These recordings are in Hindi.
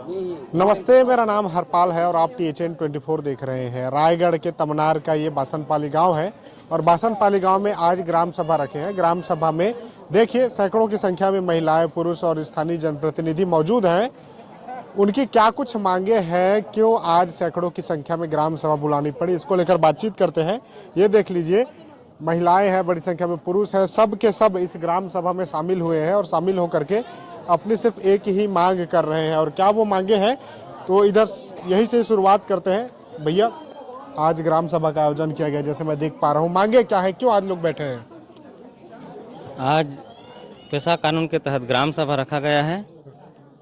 नमस्ते, मेरा नाम हरपाल है और आप THN 24 देख रहे हैं। रायगढ़ के तमनार का ये बासनपाली गांव है और बासनपाली गांव में आज ग्राम सभा रखे हैं। ग्राम सभा में देखिए सैकड़ों की संख्या में महिलाएं, पुरुष और स्थानीय जनप्रतिनिधि मौजूद हैं। उनकी क्या कुछ मांगे हैं, क्यों आज सैकड़ों की संख्या में ग्राम सभा बुलानी पड़ी, इसको लेकर बातचीत करते हैं। ये देख लीजिए, महिलाएं हैं, बड़ी संख्या में पुरुष हैं, सब के सब इस ग्राम सभा में शामिल हुए हैं और शामिल होकर के अपनी सिर्फ एक ही मांग कर रहे हैं। और क्या वो मांगे हैं, तो इधर यही से शुरुआत करते हैं। भैया, आज ग्राम सभा का आयोजन किया गया, जैसे मैं देख पा रहा हूँ, मांगे क्या है, क्यों आज लोग बैठे हैं? आज पेशा कानून के तहत ग्राम सभा रखा गया है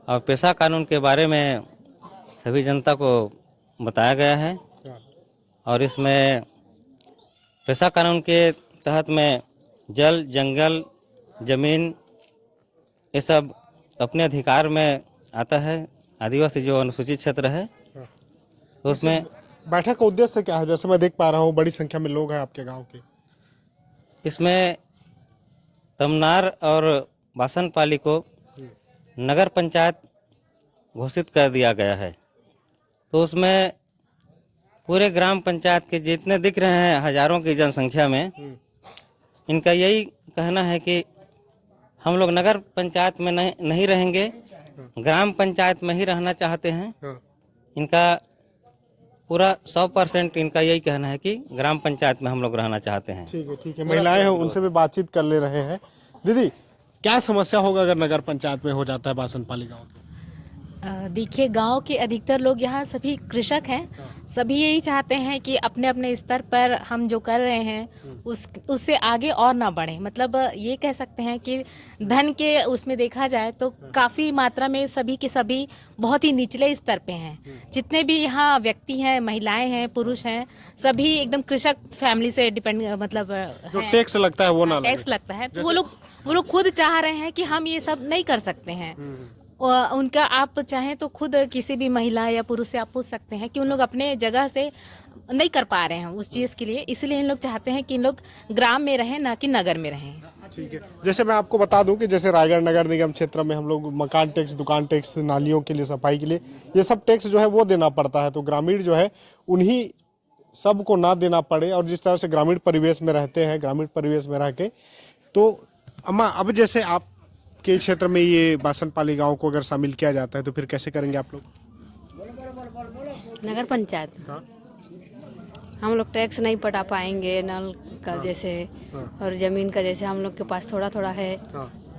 और पेशा कानून के बारे में सभी जनता को बताया गया है। और इसमें पेशा कानून के तहत में जल, जंगल, जमीन, ये सब अपने अधिकार में आता है। आदिवासी जो अनुसूचित क्षेत्र है, तो उसमें बैठक का उद्देश्य क्या है? जैसे मैं देख पा रहा हूँ, बड़ी संख्या में लोग हैं आपके गांव के। इसमें तमनार और बासनपाली को नगर पंचायत घोषित कर दिया गया है। तो उसमें पूरे ग्राम पंचायत के जितने दिख रहे हैं हजारों की जनसंख्या में, इनका यही कहना है कि हम लोग नगर पंचायत में नहीं रहेंगे, ग्राम पंचायत में ही रहना चाहते हैं। इनका पूरा 100% इनका यही कहना है कि ग्राम पंचायत में हम लोग रहना चाहते हैं। ठीक है। महिलाएं हैं, उनसे भी बातचीत कर ले रहे हैं। दीदी, क्या समस्या होगा अगर नगर पंचायत में हो जाता है बासनपाली गाँव? देखिए, गांव के अधिकतर लोग यहाँ सभी कृषक हैं। सभी यही चाहते हैं कि अपने अपने स्तर पर हम जो कर रहे हैं उससे आगे और ना बढ़े। मतलब ये कह सकते हैं कि धन के उसमें देखा जाए तो काफ़ी मात्रा में सभी के सभी बहुत ही निचले स्तर पे हैं। जितने भी यहाँ व्यक्ति हैं, महिलाएं हैं, पुरुष हैं, सभी एकदम कृषक फैमिली से डिपेंड, मतलब जो टैक्स लगता है वो ना लगे। टैक्स लगता है, तो वो लोग खुद चाह रहे हैं कि हम ये सब नहीं कर सकते हैं। उनका आप चाहें तो खुद किसी भी महिला या पुरुष से आप पूछ सकते हैं कि उन लोग अपने जगह से नहीं कर पा रहे हैं उस चीज़ के लिए। इसलिए इन लोग चाहते हैं कि इन लोग ग्राम में रहें, ना कि नगर में रहें। ठीक है। जैसे मैं आपको बता दूं कि जैसे रायगढ़ नगर निगम क्षेत्र में हम लोग मकान टैक्स, दुकान टैक्स, नालियों के लिए, सफाई के लिए, ये सब टैक्स जो है वो देना पड़ता है। तो ग्रामीण जो है उन्हीं सबको ना देना पड़े। और जिस तरह से ग्रामीण परिवेश में रहते हैं, ग्रामीण परिवेश में रह के, तो अम्मा, अब जैसे आप के क्षेत्र में ये बासनपाली गांव को अगर शामिल किया जाता है तो फिर कैसे करेंगे आप लोग? नगर पंचायत हम लोग टैक्स नहीं पटा पाएंगे, नल का जैसे और जमीन का जैसे हम लोग के पास थोड़ा थोड़ा है,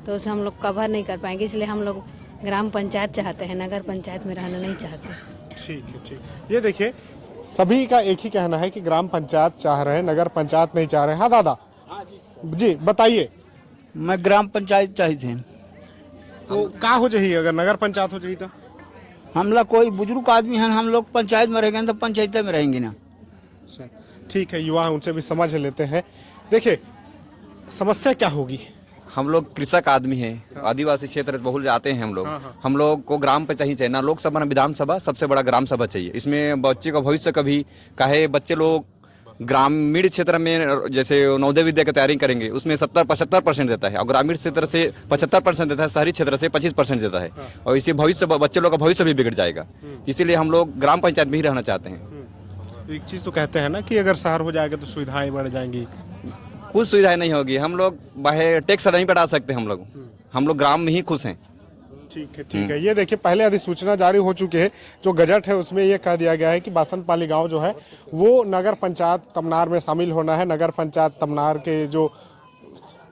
तो उसे हम लोग कवर नहीं कर पाएंगे। इसलिए हम लोग ग्राम पंचायत चाहते हैं, नगर पंचायत में रहना नहीं चाहते। ठीक है। ये देखिए, सभी का एक ही कहना है कि ग्राम पंचायत चाह रहे हैं, नगर पंचायत नहीं चाह रहे हैं। हाँ दादा जी, बताइए। मैं ग्राम पंचायत चाहिए थे। तो का हो चाहिए अगर नगर पंचायत हो चाहिए तो? हम लोग कोई बुजुर्ग आदमी हैं, हम लोग पंचायत में रहेंगे तो पंचायत में रहेंगे ना। ठीक है, युवा उनसे भी समझ लेते हैं। देखिए, समस्या क्या होगी? हम लोग कृषक आदमी हैं, आदिवासी क्षेत्र बहुल जाते हैं हम लोग। हम लोग को ग्राम पंचायत चाहिए ना, लोकसभा ना विधानसभा, सबसे बड़ा ग्राम सभा चाहिए। इसमें बच्चे का भविष्य कभी काहे बच्चे लोग ग्रामीण क्षेत्र में जैसे नवोदय विद्या की तैयारी करेंगे, उसमें 70-75% देता है और ग्रामीण क्षेत्र से 75% देता है, शहरी क्षेत्र से 25% देता है। और इसी भविष्य, बच्चे लोग का भविष्य भी बिगड़ जाएगा। इसीलिए हम लोग ग्राम पंचायत में ही रहना चाहते हैं। एक चीज़ तो कहते हैं ना कि अगर शहर हो जाएगा तो सुविधाएं बढ़ जाएंगी। कुछ सुविधाएं नहीं होगी। हम लोग बाहर टैक्स नहीं बढ़ा सकते। हम लोग ग्राम में ही खुश हैं। ठीक है। ये देखिए, पहले अधिसूचना जारी हो चुकी है। जो गजट है उसमें ये कह दिया गया है कि बासनपाली गांव जो है वो नगर पंचायत तमनार में शामिल होना है। नगर पंचायत तमनार के जो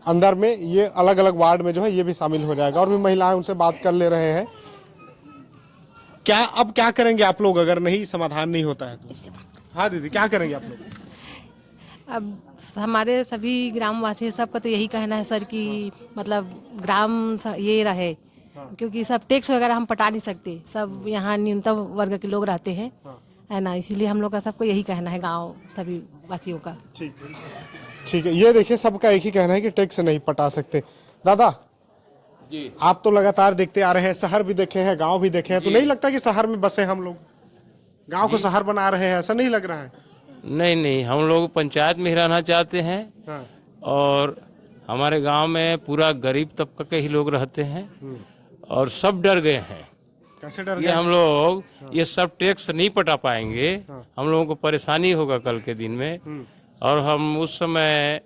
अंदर में ये अलग अलग वार्ड में जो है ये भी शामिल हो जाएगा। और भी महिलाएं उनसे बात कर ले रहे हैं। अब क्या करेंगे आप लोग अगर नहीं समाधान नहीं होता है तो? हाँ दीदी, क्या करेंगे आप लोग? अब हमारे सभी ग्रामवासी सबका तो यही कहना है सर कि मतलब ग्राम ये रहे, क्योंकि सब टैक्स वगैरह हम पटा नहीं सकते। सब यहाँ न्यूनतम वर्ग के लोग रहते हैं, है ना। इसीलिए हम लोग का सबको यही कहना है, गांव सभी वासियों का। ठीक है। ये देखिए, सबका एक ही कहना है कि टैक्स नहीं पटा सकते। दादा जी, आप तो लगातार देखते आ रहे हैं, शहर भी देखे हैं, गांव भी देखे हैं, तो नहीं लगता कि शहर में बसे हम लोग गांव को शहर बना रहे हैं? ऐसा नहीं लग रहा है? नहीं, हम लोग पंचायत में ही रहना चाहते हैं। और हमारे गांव में पूरा गरीब तबके के ही लोग रहते हैं और सब डर गए हैं कैसे डर ये गए? हम लोग ये सब टैक्स नहीं पटा पाएंगे, हम लोगों को परेशानी होगा कल के दिन में, और हम उस समय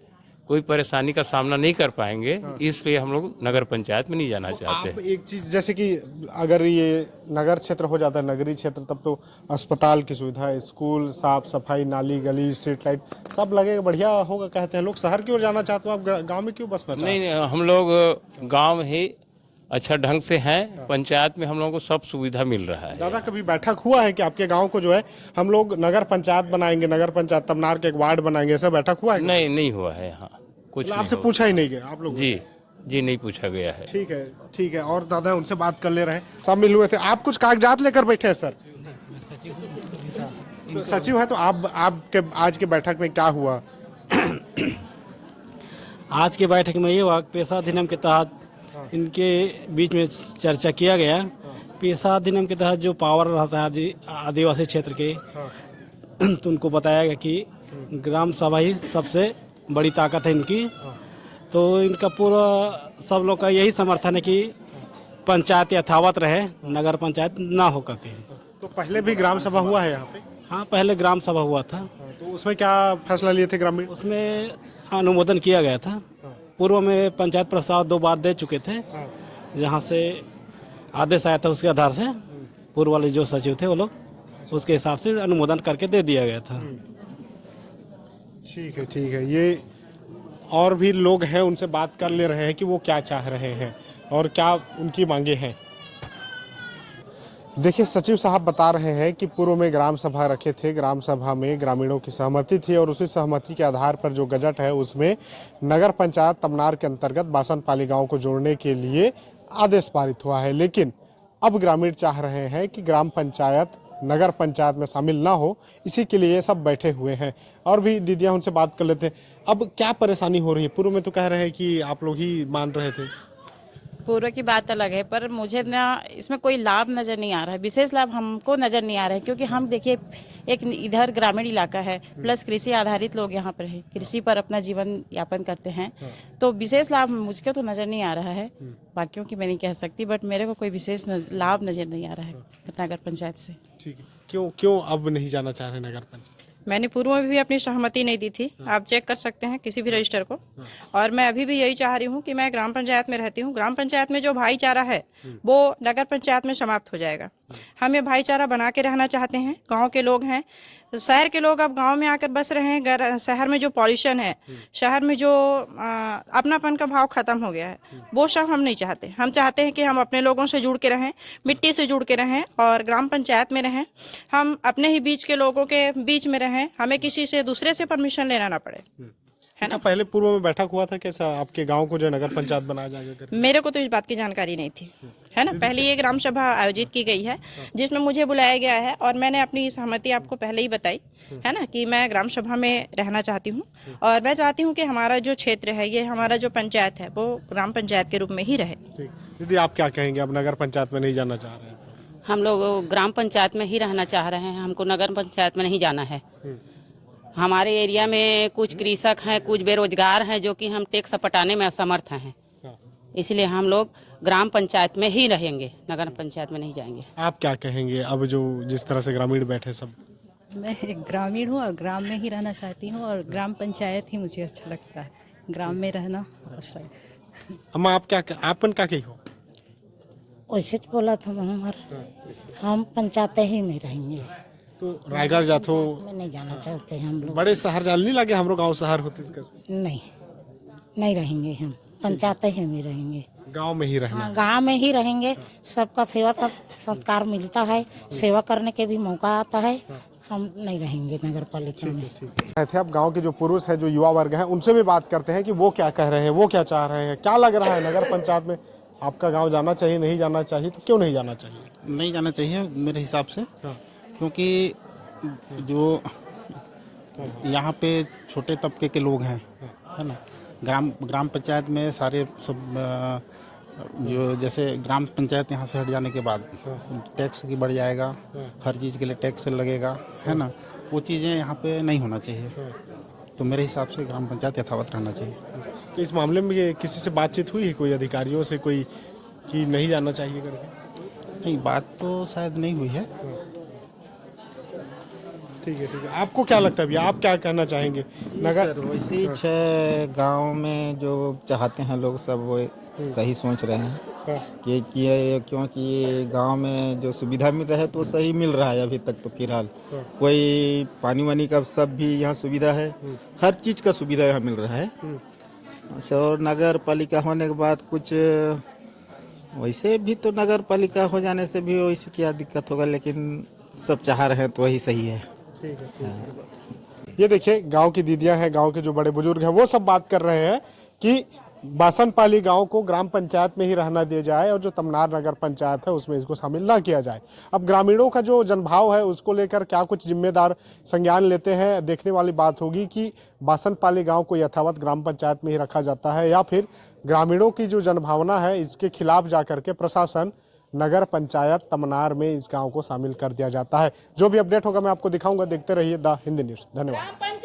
कोई परेशानी का सामना नहीं कर पाएंगे, इसलिए हम लोग नगर पंचायत में नहीं जाना चाहते। आप एक चीज जैसे कि अगर ये नगर क्षेत्र हो जाता है, नगरीय क्षेत्र, तब तो अस्पताल की सुविधा, स्कूल, साफ सफाई, नाली गली, स्ट्रीट लाइट सब लगेगा, बढ़िया होगा कहते हैं लोग। शहर की ओर जाना चाहते हो आप, गांव में क्यों बसना चाहते नहीं, हम लोग गांव में ही अच्छा ढंग से हैं, पंचायत में हम लोगों को सब सुविधा मिल रहा है। दादा कभी बैठक हुआ है कि आपके गांव को जो है हम लोग नगर पंचायत बनाएंगे, नगर पंचायत तमनार के एक वार्ड बनाएंगे, ऐसा बैठक हुआ है? नहीं, नहीं हुआ है यहाँ कुछ मतलब नहीं आपसे हुआ। पूछा ही नहीं गया आप लोग? जी नहीं पूछा गया है। ठीक है, ठीक है। और दादा उनसे बात कर ले रहे हैं, सब मिल हुए थे। आप कुछ कागजात लेकर बैठे हैं सर? तो सचिव है, तो आपके आज के बैठक में क्या हुआ? आज के बैठक में ये हुआ, पेशा अधिनियम के तहत इनके बीच में चर्चा किया गया। पेशा अधिनियम के तहत जो पावर रहता है आदिवासी क्षेत्र के, तो उनको बताया गया कि ग्राम सभा ही सबसे बड़ी ताकत है इनकी। तो इनका पूरा सब लोग का यही समर्थन है कि पंचायत यथावत रहे, नगर पंचायत ना हो करके। तो पहले भी ग्राम सभा हुआ है यहाँ पे? हाँ, पहले ग्राम सभा हुआ था। तो उसमें क्या फैसला लिए थे ग्रामीण? उसमें अनुमोदन किया गया था। पूर्व में पंचायत प्रस्ताव 2 बार दे चुके थे, जहाँ से आदेश आया था उसके आधार से पूर्व वाले जो सचिव थे वो लोग उसके हिसाब से अनुमोदन करके दे दिया गया था। ठीक है, ठीक है। ये और भी लोग हैं, उनसे बात कर ले रहे हैं कि वो क्या चाह रहे हैं और क्या उनकी मांगे हैं। देखिए, सचिव साहब बता रहे हैं कि पूर्व में ग्राम सभा रखे थे, ग्राम सभा में ग्रामीणों की सहमति थी और उसी सहमति के आधार पर जो गजट है उसमें नगर पंचायत तमनार के अंतर्गत बासनपाली गांव को जोड़ने के लिए आदेश पारित हुआ है। लेकिन अब ग्रामीण चाह रहे हैं कि ग्राम पंचायत नगर पंचायत में शामिल ना हो, इसी के लिए सब बैठे हुए हैं। और भी दीदियां उनसे बात कर लेते हैं। अब क्या परेशानी हो रही है? पूर्व में तो कह रहे हैं कि आप लोग ही मान रहे थे। पूर्व की बात अलग है, पर मुझे ना इसमें कोई लाभ नज़र नहीं आ रहा है, विशेष लाभ हमको नज़र नहीं आ रहा है। क्योंकि हम देखिए, एक इधर ग्रामीण इलाका है, प्लस कृषि आधारित लोग यहाँ पर है, कृषि पर अपना जीवन यापन करते हैं। तो विशेष लाभ मुझको तो नज़र नहीं आ रहा है, बाकियों की मैं नहीं कह सकती, बट मेरे को कोई विशेष लाभ नज़र नहीं आ रहा है नगर पंचायत से। ठीक है, क्यों अब नहीं जाना चाह रहे नगर पंचायत? मैंने पूर्व में भी अपनी सहमति नहीं दी थी, आप चेक कर सकते हैं किसी भी रजिस्टर को। और मैं अभी भी यही चाह रही हूँ कि मैं ग्राम पंचायत में रहती हूँ। ग्राम पंचायत में जो भाईचारा है वो नगर पंचायत में समाप्त हो जाएगा। हम ये भाईचारा बना के रहना चाहते हैं। गांव के लोग हैं, तो शहर के लोग अब गांव में आकर बस रहे हैं। शहर में जो पॉल्यूशन है, शहर में जो अपनापन का भाव खत्म हो गया है, वो सब हम नहीं चाहते। हम चाहते हैं कि हम अपने लोगों से जुड़ के रहें, मिट्टी से जुड़ के रहें और ग्राम पंचायत में रहें। हम अपने ही बीच के लोगों के बीच में रहें, हमें किसी से दूसरे से परमिशन लेना ना पड़े, है ना। पहले पूर्व में बैठक हुआ था कैसा आपके गांव को जो नगर पंचायत बनाया जाएगा? मेरे को तो इस बात की जानकारी नहीं थी, है ना। पहले ये ग्राम सभा आयोजित की गई है जिसमें मुझे बुलाया गया है और मैंने अपनी सहमति आपको पहले ही बताई है ना, कि मैं ग्राम सभा में रहना चाहती हूँ और मैं चाहती हूँ कि हमारा जो क्षेत्र है, ये हमारा जो पंचायत है, वो ग्राम पंचायत के रूप में ही रहे। दीदी आप क्या कहेंगे? अब नगर पंचायत में नहीं जाना चाह रहे हैं? हम लोग ग्राम पंचायत में ही रहना चाह रहे हैं, हमको नगर पंचायत में नहीं जाना है। हमारे एरिया में कुछ कृषक हैं, कुछ बेरोजगार हैं, जो कि हम टैक्स पटाने में असमर्थ हैं, इसलिए हम लोग ग्राम पंचायत में ही रहेंगे, नगर पंचायत में नहीं जाएंगे। आप क्या कहेंगे अब जो जिस तरह से ग्रामीण बैठे सब? मैं एक ग्रामीण हूँ और ग्राम में ही रहना चाहती हूँ और ग्राम पंचायत ही मुझे अच्छा लगता है, ग्राम में रहना। और सब अम्मा आप आपन क्या कही हो? वैसे बोला था हम पंचायत ही में रहेंगे। तो रायगढ़ जातो में नहीं जाना चाहते हैं हम लोग। बड़े शहर जाने नहीं लगे? हमरो गांव शहर होते नहीं रहेंगे, हम पंचायत ही में रहेंगे, गांव में ही रहना। हाँ, गांव में ही रहेंगे। सबका सेवा सत्कार मिलता है, सेवा करने के भी मौका आता है। हम नहीं रहेंगे नगर पालिका में। थे अब गांव के जो पुरुष है, जो युवा वर्ग है, उनसे भी बात करते हैं कि वो क्या कह रहे हैं, वो क्या चाह रहे हैं, क्या लग रहा है नगर पंचायत में आपका गांव जाना चाहिए, नहीं जाना चाहिए? तो क्यों नहीं जाना चाहिए? नहीं जाना चाहिए मेरे हिसाब से, क्योंकि जो यहाँ पे छोटे तबके के लोग हैं, है ना, ग्राम पंचायत में सारे सब जो जैसे ग्राम पंचायत यहाँ से हट जाने के बाद टैक्स की बढ़ जाएगा, हर चीज़ के लिए टैक्स लगेगा, है ना, वो चीज़ें यहाँ पे नहीं होना चाहिए। तो मेरे हिसाब से ग्राम पंचायत यथावत रहना चाहिए। तो इस मामले में किसी से बातचीत हुई है, कोई अधिकारियों से, कोई कि नहीं जाना चाहिए करके? नहीं, बात तो शायद नहीं हुई है। ठीक है, ठीक है। आपको क्या लगता है भैया, आप क्या कहना चाहेंगे? नगर सर वैसे ही 6 गांव में जो चाहते हैं लोग सब वो सही सोच रहे हैं क्योंकि गांव में जो सुविधा मिल रहा है तो सही मिल रहा है अभी तक। तो फिलहाल कोई पानी वानी का सब भी यहाँ सुविधा है, हर चीज़ का सुविधा यहाँ मिल रहा है। अच्छा, और नगर पालिका होने के बाद कुछ वैसे भी तो नगर पालिका हो जाने से भी वैसे क्या दिक्कत होगा, लेकिन सब चाह रहे हैं तो वही सही है। ठीक है। ये देखिए गांव की दीदियां हैं, गांव के जो बड़े बुजुर्ग हैं वो सब बात कर रहे हैं कि बासनपाली गांव को ग्राम पंचायत में ही रहना दिया जाए और जो तमनार नगर पंचायत है उसमें इसको शामिल ना किया जाए। अब ग्रामीणों का जो जनभाव है उसको लेकर क्या कुछ जिम्मेदार संज्ञान लेते हैं, देखने वाली बात होगी कि बासनपाली गांव को यथावत ग्राम पंचायत में ही रखा जाता है या फिर ग्रामीणों की जो जनभावना है इसके खिलाफ जाकर के प्रशासन नगर पंचायत तमनार में इस गांव को शामिल कर दिया जाता है। जो भी अपडेट होगा मैं आपको दिखाऊंगा। देखते रहिए द हिंद न्यूज़। धन्यवाद।